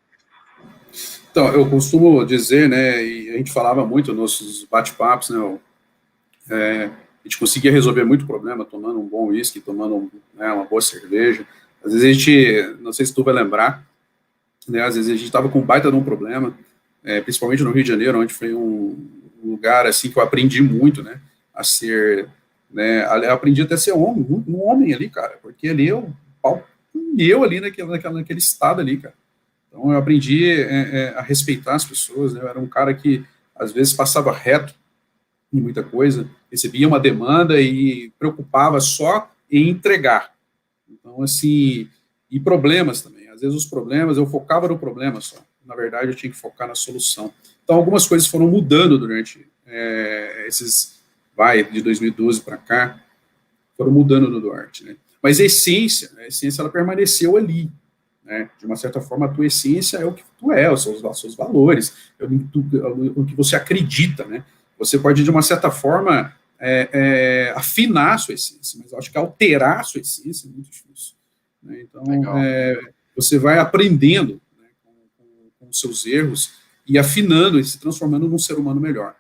Então, eu costumo dizer, né, e a gente falava muito nos nossos bate-papos, né, a gente conseguia resolver muito problema tomando um bom uísque, tomando uma boa cerveja. Às vezes a gente, não sei se tu vai lembrar, né, às vezes a gente estava com um baita de um problema, principalmente no Rio de Janeiro, onde foi um lugar assim que eu aprendi muito, né, a ser, né, eu aprendi até a ser um homem ali, cara, porque ali eu ali naquele estado ali, cara. Então eu aprendi a respeitar as pessoas, né, eu era um cara que às vezes passava reto em muita coisa, recebia uma demanda e preocupava só em entregar. Então, assim, e problemas também. Às vezes os problemas, eu focava no problema só. Na verdade, eu tinha que focar na solução. Então, algumas coisas foram mudando durante de 2012 para cá, foram mudando no Duarte, né? Mas a essência ela permaneceu ali, né? De uma certa forma, a tua essência é o que tu é, os seus valores, o que você acredita, né? Você pode, de uma certa forma, afinar a sua essência, mas eu acho que alterar a sua essência é muito difícil, né? Então, você vai aprendendo, né, com os seus erros e afinando e se transformando num ser humano melhor,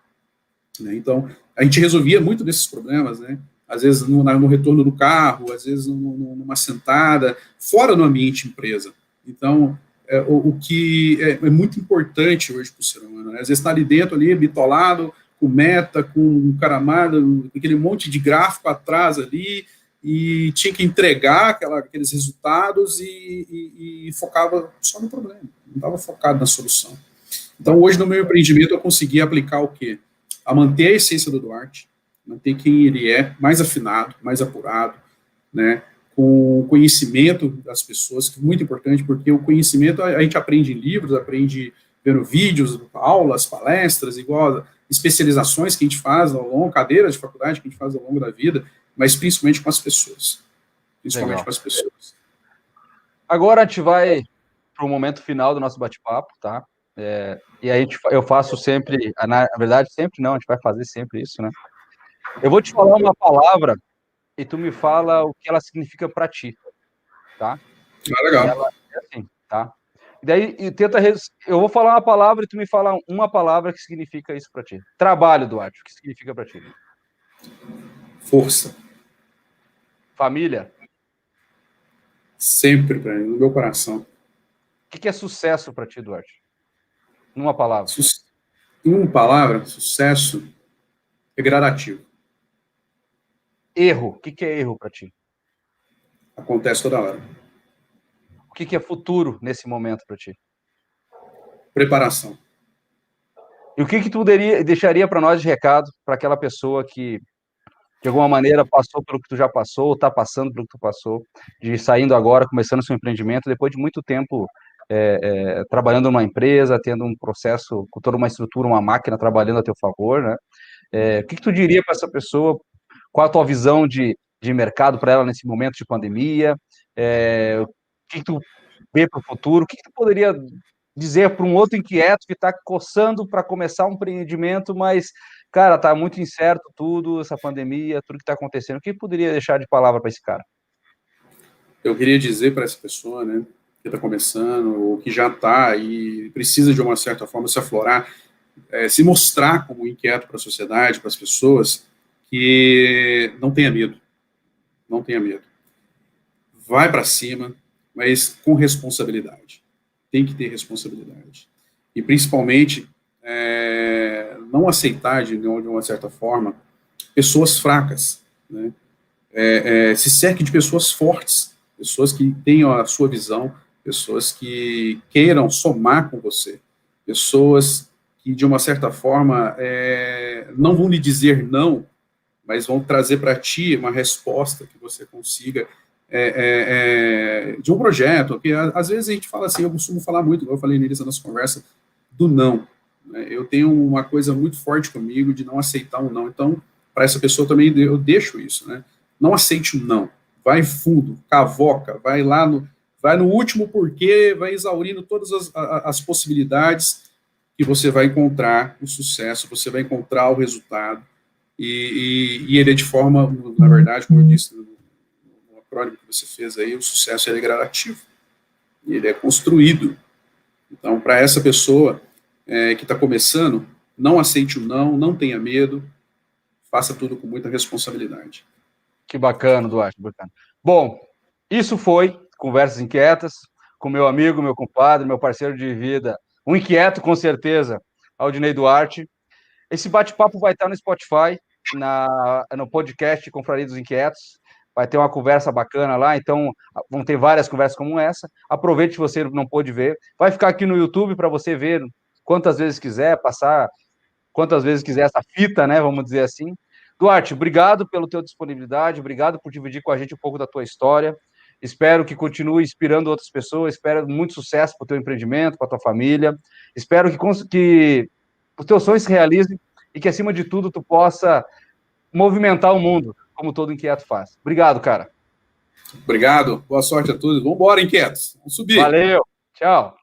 né? Então, a gente resolvia muito desses problemas, né? Às vezes no retorno do carro, às vezes numa sentada, fora do ambiente empresa. Então, o que é muito importante hoje para o ser humano, né? Às vezes está ali dentro, ali, bitolado, com meta, com caramada, aquele monte de gráfico atrás ali, e tinha que entregar aqueles resultados e focava só no problema, não estava focado na solução. Então, hoje, no meu empreendimento, eu consegui aplicar o quê? A manter a essência do Duarte, manter quem ele é, mais afinado, mais apurado, né? Com conhecimento das pessoas, que é muito importante, porque o conhecimento a gente aprende em livros, aprende vendo vídeos, aulas, palestras, igual especializações que a gente faz ao longo, cadeiras de faculdade que a gente faz ao longo da vida, mas principalmente com as pessoas. Principalmente Legal. com as pessoas. Agora a gente vai para o momento final do nosso bate-papo, tá? E eu faço sempre, na verdade, sempre não, a gente vai fazer sempre isso, né? Eu vou te falar uma palavra e tu me fala o que ela significa para ti, tá? Legal. E ela é assim, tá? E daí eu vou falar uma palavra e tu me fala uma palavra que significa isso para ti. Trabalho, Duarte, o que significa para ti? Força. Família. Sempre para mim, no meu coração. O que é sucesso para ti, Duarte? Numa palavra. Em uma palavra, sucesso é gradativo. Erro. O que é erro para ti? Acontece toda hora. O que é futuro nesse momento para ti? Preparação. E o que tu deixaria para nós de recado para aquela pessoa que de alguma maneira passou pelo que tu já passou, ou está passando pelo que tu passou, de saindo agora, começando seu empreendimento, depois de muito tempo trabalhando numa empresa, tendo um processo, com toda uma estrutura, uma máquina trabalhando a teu favor, né? O que tu diria para essa pessoa? Qual a tua visão de mercado para ela nesse momento de pandemia? O que tu vê para o futuro? O que tu poderia dizer para um outro inquieto que está coçando para começar um empreendimento, mas, cara, está muito incerto tudo, essa pandemia, tudo que está acontecendo. O que poderia deixar de palavra para esse cara? Eu queria dizer para essa pessoa, né, que está começando, ou que já está e precisa, de uma certa forma, se aflorar, se mostrar como inquieto para a sociedade, para as pessoas, que não tenha medo. Não tenha medo. Vai para cima, mas com responsabilidade. Tem que ter responsabilidade. E, principalmente, não aceitar, de uma certa forma, pessoas fracas, né? Se cerque de pessoas fortes, pessoas que tenham a sua visão, pessoas que queiram somar com você, pessoas que, de uma certa forma, não vão lhe dizer não, mas vão trazer para ti uma resposta que você consiga de um projeto, que às vezes a gente fala assim, eu costumo falar muito, como eu falei no início da nossa conversa, do não. Né? Eu tenho uma coisa muito forte comigo de não aceitar um não, então, para essa pessoa também eu deixo isso, né? Não aceite um não, vai fundo, cavoca, vai no último porquê, vai exaurindo todas as possibilidades que você vai encontrar o sucesso, você vai encontrar o resultado, e ele é de forma, na verdade, como eu disse no acrônimo que você fez aí, o sucesso é gradativo, ele é construído. Então, para essa pessoa que está começando, não aceite o não, não tenha medo, faça tudo com muita responsabilidade. Que bacana, Duarte, bacana. Bom, isso foi Conversas Inquietas com meu amigo, meu compadre, meu parceiro de vida, um inquieto, com certeza, Aldinei Duarte. Esse bate-papo vai estar no Spotify, no podcast Confraria dos Inquietos. Vai ter uma conversa bacana lá, então vão ter várias conversas como essa. Aproveite se você não pôde ver. Vai ficar aqui no YouTube para você ver quantas vezes quiser, passar quantas vezes quiser essa fita, né? Vamos dizer assim. Duarte, obrigado pela tua disponibilidade, obrigado por dividir com a gente um pouco da tua história. Espero que continue inspirando outras pessoas, espero muito sucesso para o teu empreendimento, para a tua família. Espero que os teus sonhos se realizem e que, acima de tudo, tu possa movimentar o mundo, como todo inquieto faz. Obrigado, cara. Obrigado, boa sorte a todos. Vamos embora, inquietos. Vamos subir. Valeu, tchau.